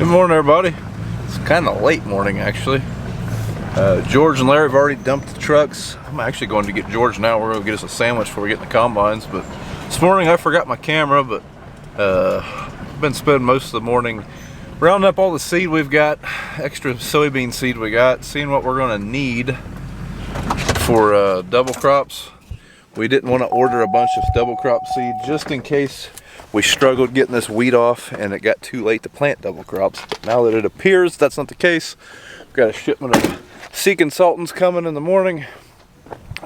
Good morning, everybody. It's kind of late morning, actually. George and Larry have already dumped the trucks. I'm actually going to get George now. We're going to get us a sandwich before we get in the combines. But this morning I forgot my camera, but I've been spending most of the morning rounding up all the seed we've got, extra soybean seed we got, seeing what we're going to need for double crops. We didn't want to order a bunch of double crop seed just in case we struggled getting this wheat off and it got too late to plant double crops. But now that it appears that's not the case, we've got a shipment of sea consultants coming in the morning,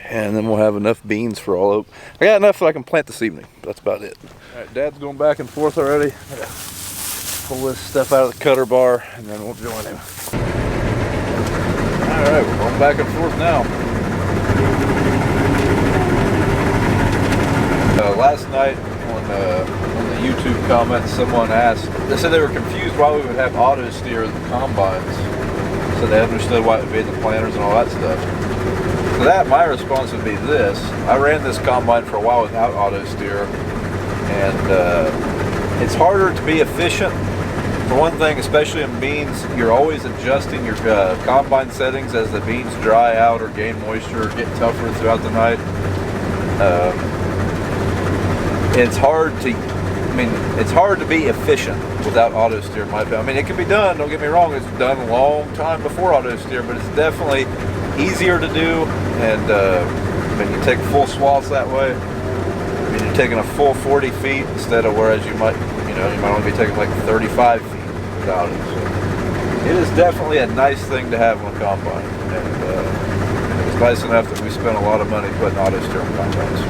and then we'll have enough beans for all of. I got enough that I can plant this evening. That's about it. All right, Dad's going back and forth already. I gotta pull this stuff out of the cutter bar and then we'll join him. All right, we're going back and forth now. Last night on the YouTube comments, someone asked, they said they were confused why we would have auto steer in the combines. So they understood why it would be in the planters and all that stuff. To that, my response would be this. I ran this combine for a while without auto steer, and it's harder to be efficient. For one thing, especially in beans, you're always adjusting your combine settings as the beans dry out or gain moisture or get tougher throughout the night. It's hard to be efficient without auto steer, in my opinion. I mean, it can be done, don't get me wrong, it's done a long time before auto steer, but it's definitely easier to do, and I mean, you take full swaths that way. I mean, you're taking a full 40 feet instead of whereas you might only be taking like 35 feet without it. So it is definitely a nice thing to have on a combine, and it's nice enough that we spent a lot of money putting auto steer on combines.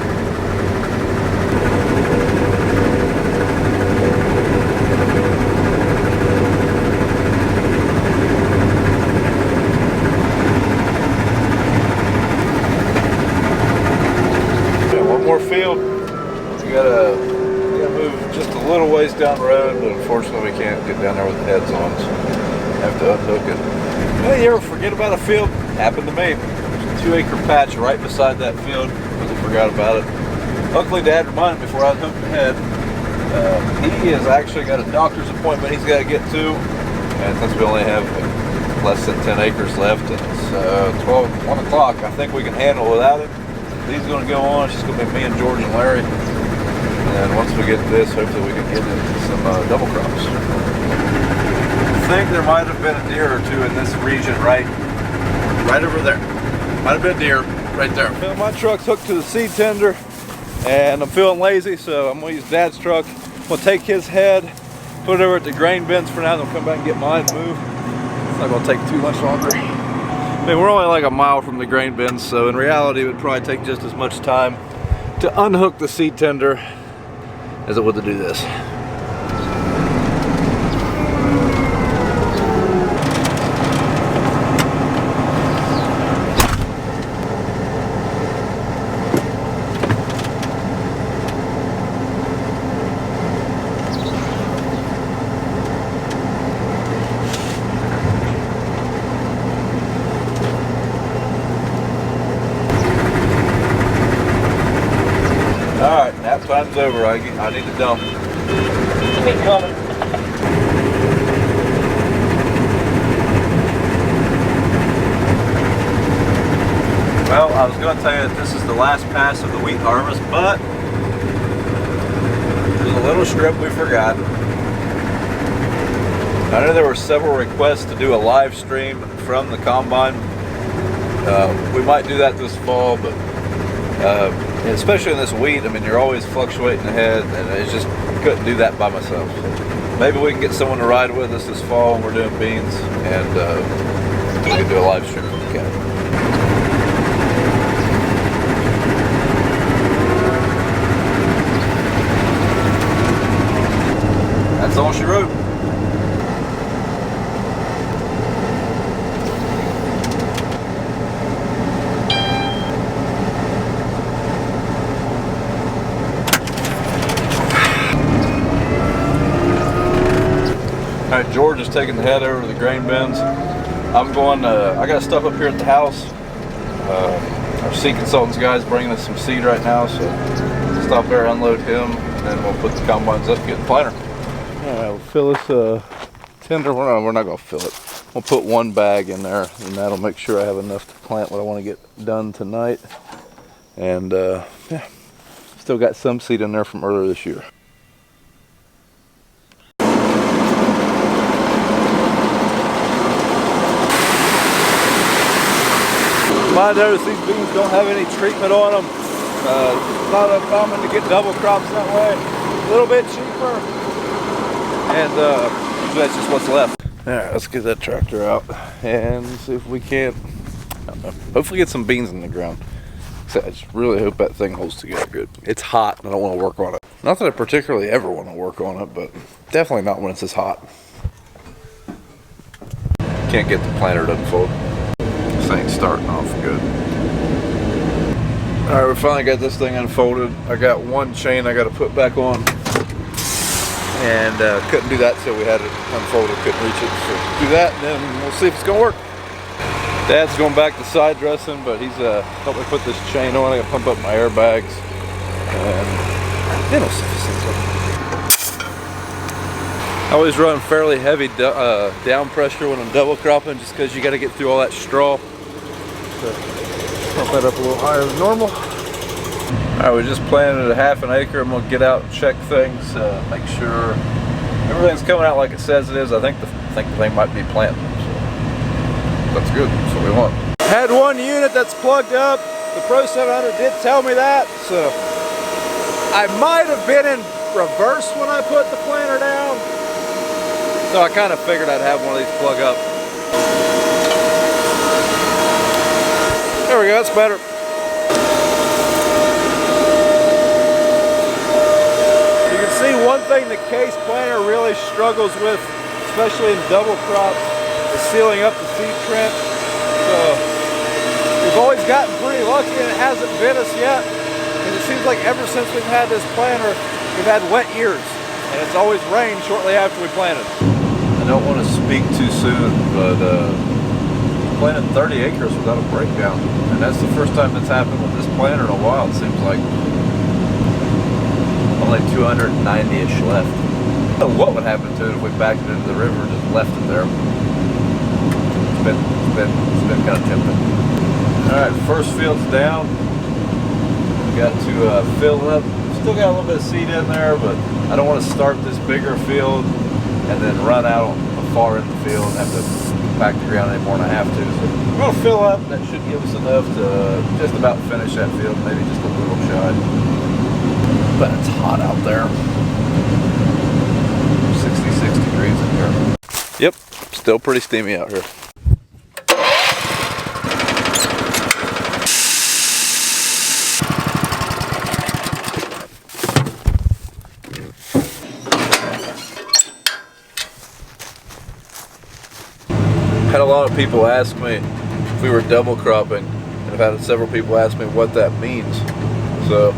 Field. We gotta move just a little ways down the road, but unfortunately we can't get down there with the heads on, so have to unhook it. Hey, you ever forget about a field? Happened to me. There's a 2-acre patch right beside that field. Completely forgot about it. Luckily Dad reminded me before I unhooked the head. He has actually got a doctor's appointment he's got to get to, and since we only have less than 10 acres left and it's 1 o'clock, I think we can handle it without it. He's going to go on. It's just going to be me and George and Larry. And once we get this, hopefully we can get into some double crops. I think there might have been a deer or two in this region right over there. Might have been a deer right there. Well, my truck's hooked to the seed tender, and I'm feeling lazy, so I'm going to use Dad's truck. We'll take his head, put it over at the grain bins for now, and then we'll come back and get mine and move. It's not going to take too much longer. I mean, we're only like a mile from the grain bins, so in reality it would probably take just as much time to unhook the seed tender as it would to do this. Alright, nap time's over. I need to dump. Keep coming. Well, I was going to tell you that this is the last pass of the wheat harvest, but there's a little strip we forgot. I know there were several requests to do a live stream from the combine. We might do that this fall, but especially in this wheat, I mean, you're always fluctuating ahead, and I just couldn't do that by myself. So maybe we can get someone to ride with us this fall when we're doing beans, and we can do a live stream if we can. That's all she wrote. All right, George is taking the head over to the grain bins. I'm going I got stuff up here at the house. Our seed consultants guy's bringing us some seed right now, so stop there, unload him, and then we'll put the combines up, get the planter. All right, we'll fill this Tinder, we're not gonna fill it. We'll put one bag in there, and that'll make sure I have enough to plant what I want to get done tonight. And yeah, still got some seed in there from earlier this year. I notice these beans don't have any treatment on them. It's not uncommon to get double crops that way. A little bit cheaper, and that's just what's left. All right, let's get that tractor out and see if we can't, I don't know, hopefully get some beans in the ground. I just really hope that thing holds together good. It's hot and I don't want to work on it. Not that I particularly ever want to work on it, but definitely not when it's this hot. Can't get the planter to unfold. This thing's starting off good. All right, we finally got this thing unfolded. I got one chain I got to put back on. And couldn't do that till we had it unfolded, couldn't reach it. So do that and then we'll see if it's gonna work. Dad's going back to side dressing, but he's helped me put this chain on. I gotta pump up my airbags. And then we'll see if this thing's up. I always run fairly heavy down pressure when I'm double cropping just because you gotta get through all that straw. So pump that up a little higher than normal. Alright, we just planted a half an acre. I'm gonna get out and check things, make sure everything's coming out like it says it is. I think the thing might be planting, so that's good. That's what we want. Had one unit that's plugged up. The Pro 700 did tell me that, so I might have been in reverse when I put the planter down. So I kind of figured I'd have one of these plug up. There we go, that's better. See, one thing the case planter really struggles with, especially in double crops, is sealing up the seed trench. So we've always gotten pretty lucky and it hasn't bit us yet. And it seems like ever since we've had this planter, we've had wet years. And it's always rained shortly after we planted. I don't want to speak too soon, but planted 30 acres without a breakdown. And that's the first time that's happened with this planter in a while, it seems like. Only 290-ish left. I don't know what would happen to it if we backed it into the river and just left it there. It's been kind of tempting. Alright, first field's down. We got to fill up. Still got a little bit of seed in there, but I don't want to start this bigger field and then run out far in the field and have to pack the ground anymore than I have to. So we're going to fill up. That should give us enough to just about finish that field, maybe just a little shy. But it's hot out there. 66 degrees in here. Yep, still pretty steamy out here. Had a lot of people ask me if we were double cropping, and I've had several people ask me what that means. So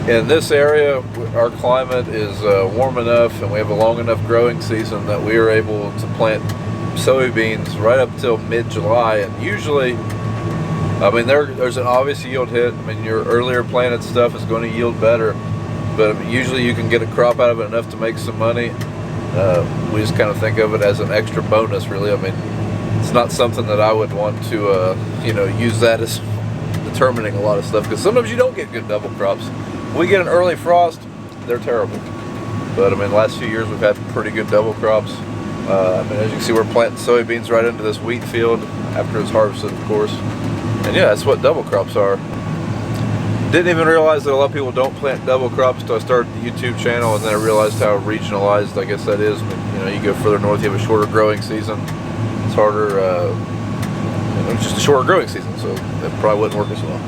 in this area, our climate is warm enough and we have a long enough growing season that we are able to plant soybeans right up till mid-July. And usually, I mean, there's an obvious yield hit. I mean, your earlier planted stuff is going to yield better, but I mean, usually you can get a crop out of it enough to make some money. We just kind of think of it as an extra bonus, really. I mean, it's not something that I would want to, you know, use that as determining a lot of stuff, because sometimes you don't get good double crops. We get an early frost, they're terrible. But I mean, the last few years we've had pretty good double crops. I mean, as you can see, we're planting soybeans right into this wheat field after it's harvested, of course. And yeah, that's what double crops are. Didn't even realize that a lot of people don't plant double crops until I started the YouTube channel, and then I realized how regionalized I guess that is. I mean, you know, you go further north, you have a shorter growing season. It's harder, you know, it's just a shorter growing season, so it probably wouldn't work as well.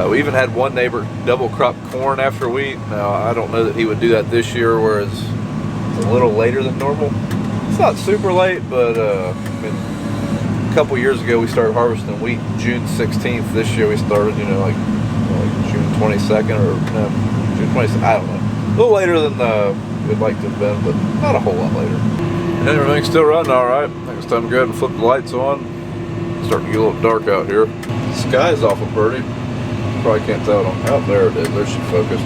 We even had one neighbor double crop corn after wheat. Now, I don't know that he would do that this year, whereas it's a little later than normal. It's not super late, but I mean, a couple years ago we started harvesting wheat June 16th. This year we started, you know, like June 22nd or no, June 22nd, I don't know. A little later than we'd like to have been, but not a whole lot later. And everything's still running all right. I think it's time to go ahead and flip the lights on. It's starting to get a little dark out here. The sky is awful pretty. Probably can't tell it on. Oh, there it is. There she focused.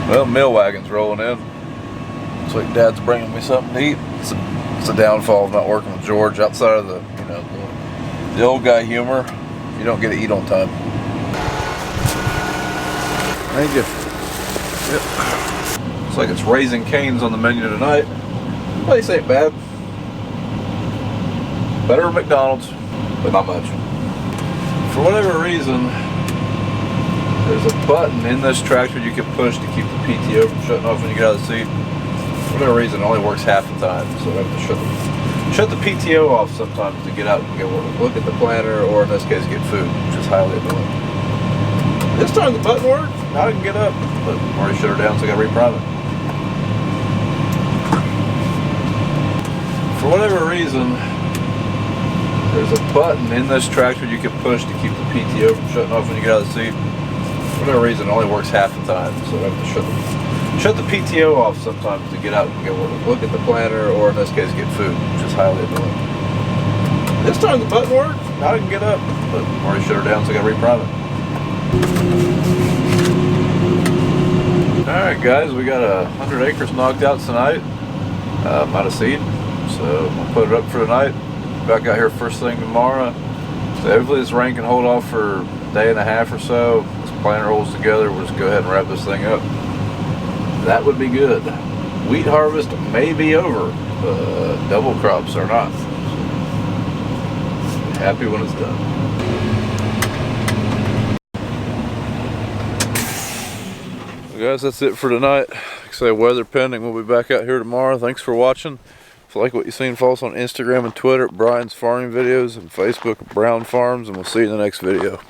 Well, mill wagon's rolling in. Looks like Dad's bringing me something to eat. It's a downfall of not working with George. Outside of the, you know, the old guy humor, you don't get to eat on time. Thank you. Yep. Looks like it's Raising Cane's on the menu tonight. Place ain't bad. Better than McDonald's, but not much. For whatever reason, there's a button in this tractor you can push to keep the PTO from shutting off when you get out of the seat. For whatever reason, it only works half the time, so I have to shut the PTO off sometimes to get out and get look at the planter, or in this case, get food, which is highly annoying. This time the button worked. Now I can get up, but I already shut her down, so I got to reprime it. For whatever reason, there's a button in this tractor you can push to keep the PTO from shutting off when you get out of the seat. For whatever reason, it only works half the time, so I have to shut the PTO off sometimes to get out and get look at the planter, or in this case, get food, which is highly annoying. This time the button worked. Now I can get up, but I already shut her down, so I got to reprime it. Alright guys, we got 100 acres knocked out tonight. I'm out of seed, so I'll put it up for tonight. Back out here first thing tomorrow. So hopefully this rain can hold off for a day and a half or so. This planter holds together. We'll just go ahead and wrap this thing up. That would be good. Wheat harvest may be over. Double crops are not. So happy when it's done. Well, guys, that's it for tonight. Like I say, weather pending, we'll be back out here tomorrow. Thanks for watching. If you like what you've seen, follow us on Instagram and Twitter at Brian's Farming Videos, and Facebook at Brown Farms, and we'll see you in the next video.